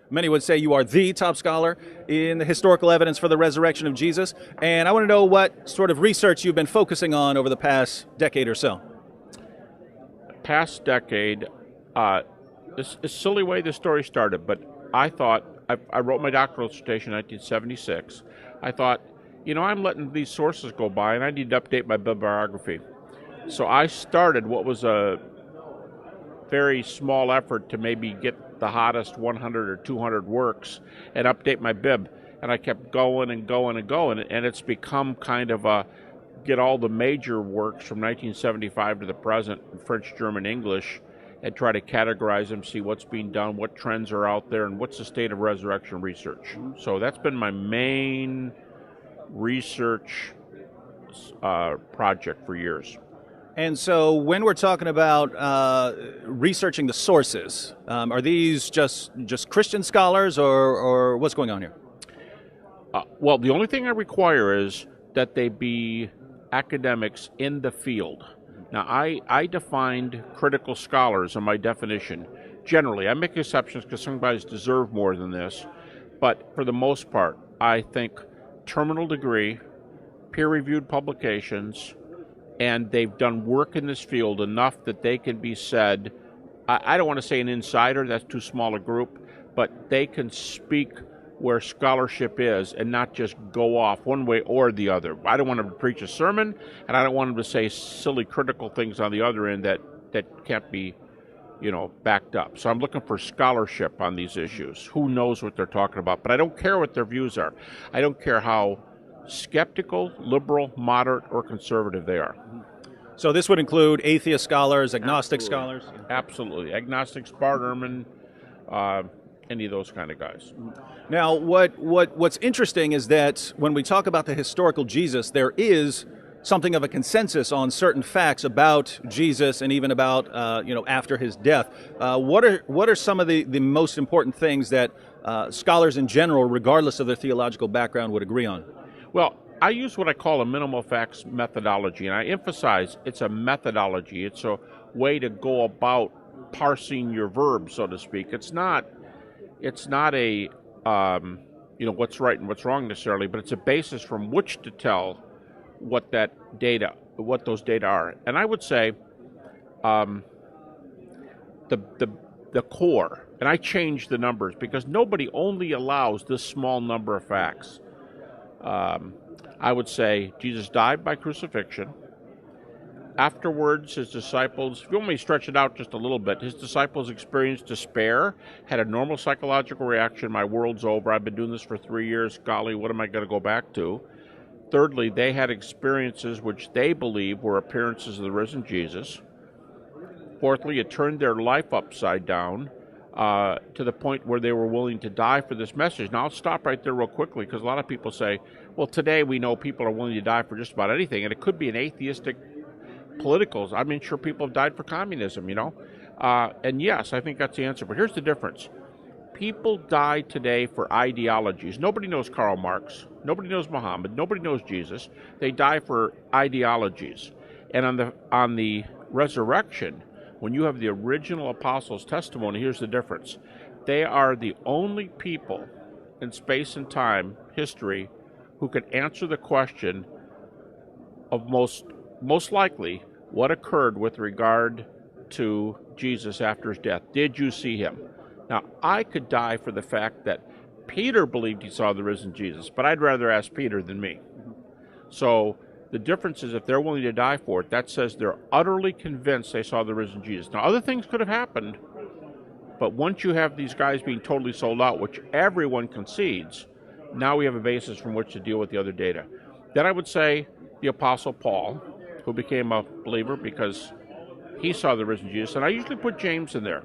Many would say you are the top scholar in the historical evidence for the resurrection of Jesus. And I want to know what sort of research you've been focusing on over the past decade or so. Past decade, this is a silly way the story started, but I thought, I wrote my doctoral dissertation in 1976. I thought, I'm letting these sources go by and I need to update my bibliography. So I started what was a very small effort to maybe get the hottest 100 or 200 works and update my bib. And I kept going and going and going, and it's become kind of a get all the major works from 1975 to the present in French, German, English, and try to categorize them, see what's being done, what trends are out there, and what's the state of resurrection research. So that's been my main research project for years. And so when we're talking about researching the sources, are these just Christian scholars or what's going on here? Well, the only thing I require is that they be academics in the field. Now, I defined critical scholars in my definition. Generally, I make exceptions because some guys deserve more than this, but for the most part, I think terminal degree, peer-reviewed publications, and they've done work in this field enough that they can be said, I don't want to say an insider, that's too small a group, but they can speak where scholarship is and not just go off one way or the other. I don't want them to preach a sermon, and I don't want them to say silly critical things on the other end that can't be, backed up. So I'm looking for scholarship on these issues. Who knows what they're talking about? But I don't care what their views are. I don't care how skeptical, liberal, moderate, or conservative they are. So this would include atheist scholars, agnostic scholars? Absolutely. Agnostics, Bart Ehrman, any of those kind of guys. Now, what's interesting is that when we talk about the historical Jesus, there is something of a consensus on certain facts about Jesus and even about after his death. What are some of the most important things that scholars in general, regardless of their theological background, would agree on? Well, I use what I call a minimal facts methodology, and I emphasize it's a methodology. It's a way to go about parsing your verbs, so to speak. It's not a what's right and what's wrong necessarily, but it's a basis from which to tell what those data are. And I would say the core, and I changed the numbers because nobody only allows this small number of facts. I would say Jesus died by crucifixion. Afterwards, his disciples, if you want me to stretch it out just a little bit, his disciples experienced despair, had a normal psychological reaction, my world's over, I've been doing this for 3 years, golly, what am I going to go back to? Thirdly, they had experiences which they believe were appearances of the risen Jesus. Fourthly, it turned their life upside down to the point where they were willing to die for this message. Now, I'll stop right there real quickly because a lot of people say, well, today we know people are willing to die for just about anything, and it could be an atheistic politicals. I mean, sure, people have died for communism, and yes, I think that's the answer. But here's the difference. People die today for ideologies. Nobody knows Karl Marx. Nobody knows Muhammad. Nobody knows Jesus. They die for ideologies. And on the resurrection, when you have the original apostles' testimony, here's the difference. They are the only people in space and time history who can answer the question of most likely what occurred with regard to Jesus after his death. Did you see him? Now, I could die for the fact that Peter believed he saw the risen Jesus, but I'd rather ask Peter than me. So the difference is if they're willing to die for it, that says they're utterly convinced they saw the risen Jesus. Now, other things could have happened, but once you have these guys being totally sold out, which everyone concedes, now we have a basis from which to deal with the other data. Then I would say the Apostle Paul, who became a believer because he saw the risen Jesus, and I usually put James in there.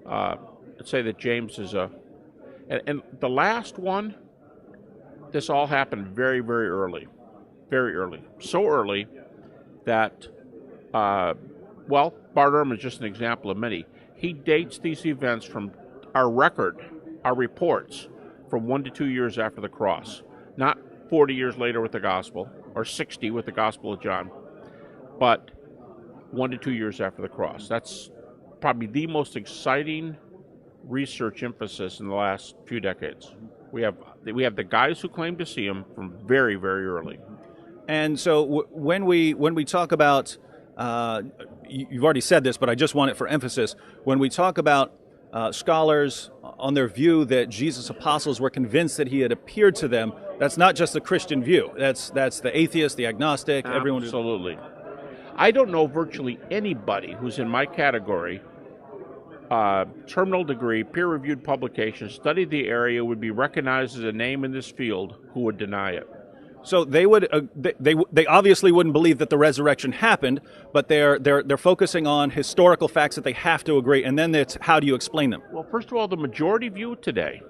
I'd say that James is and the last one, this all happened very, very early. Very early. So early that, Bart Ehrman is just an example of many. He dates these events from our reports, from 1 to 2 years after the cross. Not 40 years later with the gospel, or 60 with the Gospel of John, but 1 to 2 years after the cross. That's probably the most exciting research emphasis in the last few decades. We have the guys who claim to see him from very, very early. And so when we talk about, you've already said this, but I just want it for emphasis. When we talk about scholars on their view that Jesus' apostles were convinced that he had appeared to them, that's not just the Christian view. That's the atheist, the agnostic, everyone. Absolutely. I don't know virtually anybody who's in my category, terminal degree, peer-reviewed publication, studied the area, would be recognized as a name in this field, who would deny it. So they would they obviously wouldn't believe that the resurrection happened, but they're focusing on historical facts that they have to agree, and then it's how do you explain them? Well, first of all, the majority view today.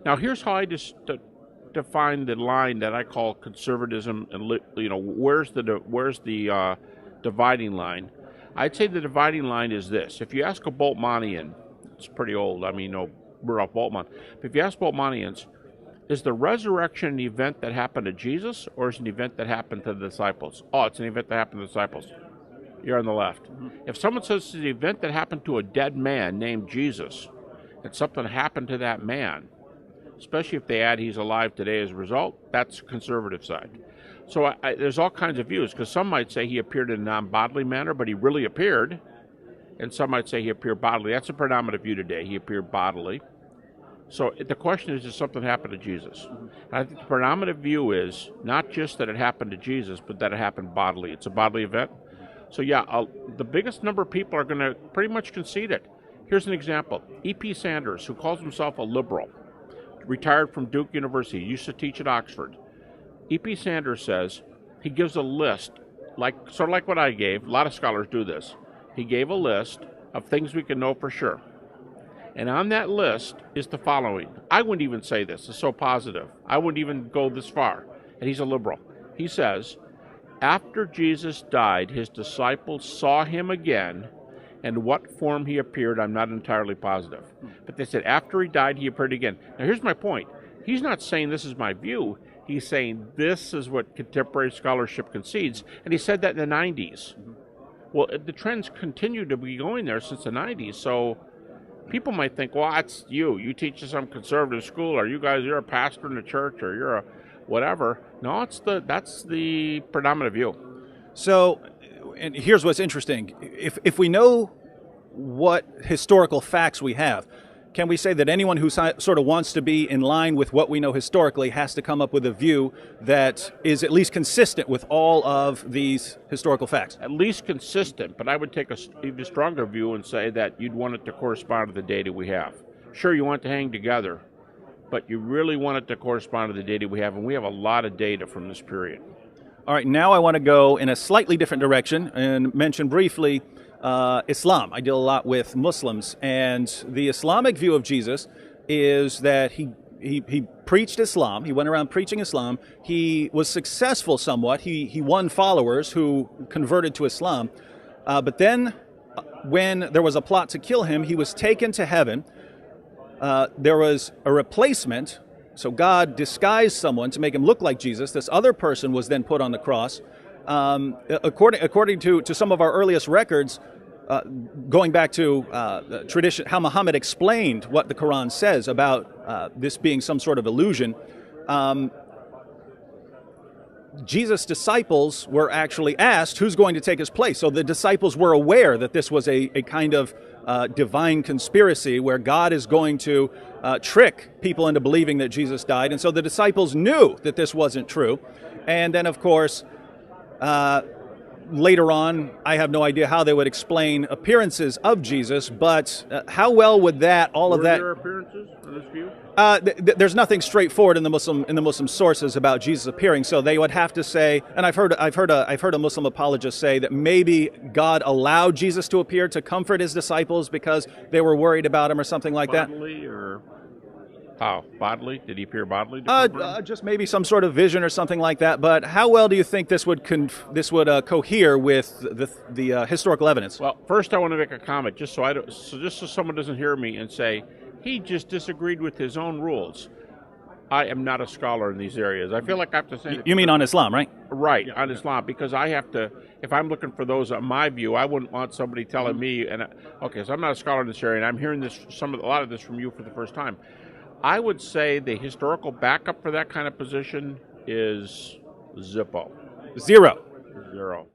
Now, here's how I just define the line that I call conservatism, and where's the dividing line? I'd say the dividing line is this: if you ask a Boltmanian, it's pretty old. I mean, Rudolf Boltmann. But if you ask Boltmanians, is the resurrection an event that happened to Jesus, or is it an event that happened to the disciples? Oh, it's an event that happened to the disciples. You're on the left. Mm-hmm. If someone says it's an event that happened to a dead man named Jesus, and something happened to that man, especially if they add he's alive today as a result, that's the conservative side. So there's all kinds of views, because some might say he appeared in a non-bodily manner, but he really appeared, and some might say he appeared bodily. That's a predominant view today. He appeared bodily. So the question is, does something happen to Jesus? And I think the predominant view is not just that it happened to Jesus, but that it happened bodily. It's a bodily event. So yeah, the biggest number of people are going to pretty much concede it. Here's an example. E.P. Sanders, who calls himself a liberal, retired from Duke University, used to teach at Oxford. E.P. Sanders says he gives a list, sort of like what I gave. A lot of scholars do this. He gave a list of things we can know for sure. And on that list is the following. I wouldn't even say this. It's so positive. I wouldn't even go this far. And he's a liberal. He says, after Jesus died, his disciples saw him again, and what form he appeared, I'm not entirely positive. But they said after he died, he appeared again. Now, here's my point. He's not saying this is my view. He's saying this is what contemporary scholarship concedes. And he said that in the 90s. Well, the trends continue to be going there since the 90s. So people might think, well, that's you. You teach at some conservative school, or you're a pastor in the church, or you're a whatever. No, that's the predominant view. So, and here's what's interesting. If we know what historical facts we have, can we say that anyone who sort of wants to be in line with what we know historically has to come up with a view that is at least consistent with all of these historical facts? At least consistent, but I would take a even stronger view and say that you'd want it to correspond to the data we have. Sure, you want it to hang together, but you really want it to correspond to the data we have, and we have a lot of data from this period. All right, now I want to go in a slightly different direction and mention briefly Islam. I deal a lot with Muslims, and the Islamic view of Jesus is that he preached Islam. He went around preaching Islam. He was successful somewhat. He won followers who converted to Islam. But then when there was a plot to kill him, he was taken to heaven. There was a replacement. So God disguised someone to make him look like Jesus. This other person was then put on the cross. According to some of our earliest records, going back to tradition, how Muhammad explained what the Quran says about this being some sort of illusion, Jesus' disciples were actually asked who's going to take his place. So the disciples were aware that this was a kind of divine conspiracy where God is going to trick people into believing that Jesus died. And so the disciples knew that this wasn't true. And then, of course, later on, I have no idea how they would explain appearances of Jesus, but how well would that, all of that... Were there appearances in this view? There's nothing straightforward in the Muslim sources about Jesus appearing, so they would have to say, and I've heard a Muslim apologist say that maybe God allowed Jesus to appear to comfort his disciples because they were worried about him or something like that. Bodily or how? Bodily? Did he appear bodily? Just maybe some sort of vision or something like that. But how well do you think this would cohere with the historical evidence? Well, first I want to make a comment, just so someone doesn't hear me and say he just disagreed with his own rules. I am not a scholar in these areas. I feel like I have to say You mean on Islam, right? right on Islam, because I have to. If I'm looking for those on my view, I wouldn't want somebody telling me. And okay, so I'm not a scholar in this area, and I'm hearing this a lot of this from you for the first time. I would say the historical backup for that kind of position is Zippo. Zero. Zero.